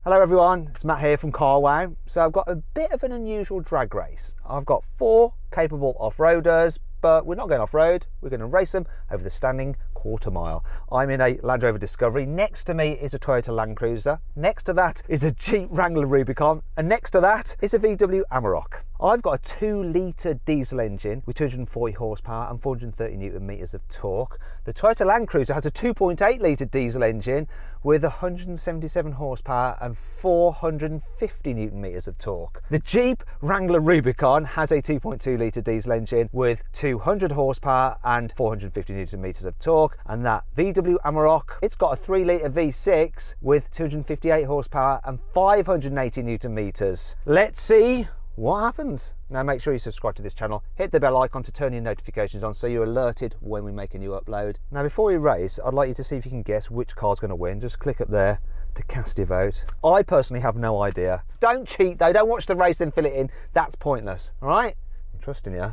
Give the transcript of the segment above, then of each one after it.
Hello everyone, it's Matt here from Carwow. So I've got a bit of an unusual drag race. I've got 4 capable off-roaders, but we're not going off-road, we're going to race them over the standing quarter mile. I'm in a Land Rover Discovery, next to me is a Toyota Land Cruiser, next to that is a Jeep Wrangler Rubicon, and next to that is a VW Amarok. I've got a 2-litre diesel engine with 240 horsepower and 430 newton meters of torque. The Toyota Land Cruiser has a 2.8-litre diesel engine with 177 horsepower and 450 newton meters of torque. The Jeep Wrangler Rubicon has a 2.2-litre diesel engine with 200 horsepower and 450 newton meters of torque, and that VW Amarok, it's got a 3-litre V6 with 258 horsepower and 580 newton meters. Let's see what happens. Now make sure you subscribe to this channel, hit the bell icon to turn your notifications on so you're alerted when we make a new upload. Now before we race, I'd like you to see if you can guess which car's going to win. Just click up there to cast your vote. I personally have no idea. Don't cheat though, don't watch the race then fill it in. That's pointless, all right? I'm trusting you.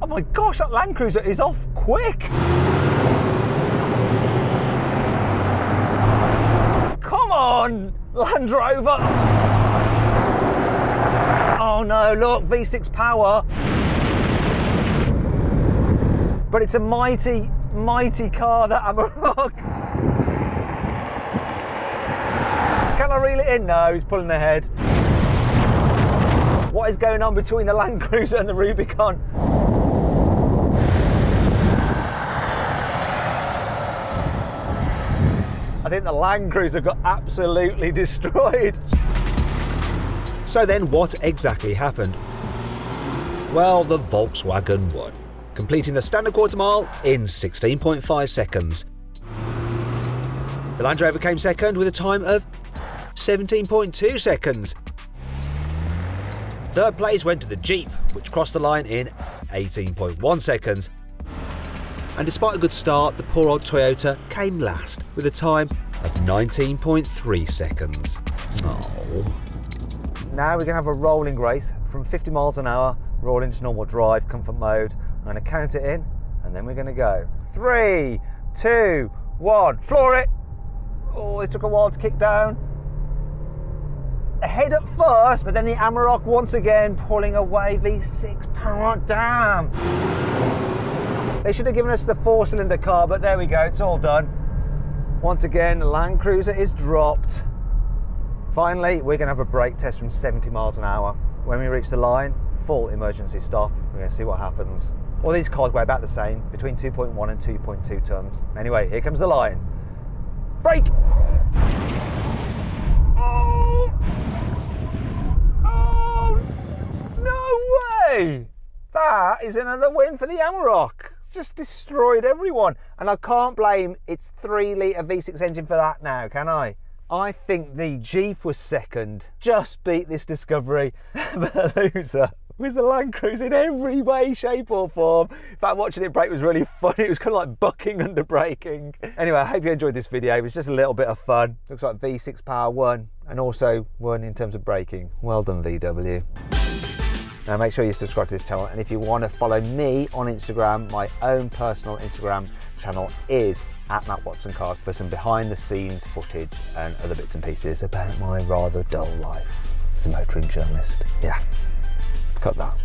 Oh my gosh, that Land Cruiser is off quick! Come on, Land Rover! Oh no, look, V6 power. But it's a mighty, mighty car, that Amarok. Can I reel it in? No, he's pulling ahead. What is going on between the Land Cruiser and the Rubicon? I think the Land Cruiser got absolutely destroyed. So then what exactly happened? Well, the Volkswagen won, completing the standard quarter mile in 16.5 seconds. The Land Rover came second with a time of 17.2 seconds. Third place went to the Jeep, which crossed the line in 18.1 seconds. And despite a good start, the poor old Toyota came last with a time of 19.3 seconds. Oh. Now we're going to have a rolling race from 50 miles an hour, roll into normal drive, comfort mode. I'm going to count it in and then we're going to go. 3, 2, 1, floor it. Oh, it took a while to kick down. Ahead at first, but then the Amarok once again pulling away. V6 power, damn. They should have given us the 4-cylinder car, but there we go, it's all done. Once again, Land Cruiser is dropped. Finally, we're gonna have a brake test from 70 miles an hour. When we reach the line, full emergency stop. We're gonna see what happens. All these cars weigh about the same, between 2.1 and 2.2 tons. Anyway, here comes the line. Brake! Oh! Oh! No way! That is another win for the Amarok. Just destroyed everyone, and I can't blame its 3-litre V6 engine for that now, can I? I think the Jeep was second, just beat this Discovery, but the loser was the Land Cruiser in every way, shape or form. In fact, watching it brake was really fun. It was kind of like bucking under braking. Anyway, I hope you enjoyed this video. It was just a little bit of fun. Looks like V6 power won, and also won in terms of braking. Well done, VW. Now make sure you subscribe to this channel, and if you want to follow me on Instagram, my own personal Instagram channel is @MattWatsonCars for some behind the scenes footage and other bits and pieces about my rather dull life as a motoring journalist. Yeah, cut that.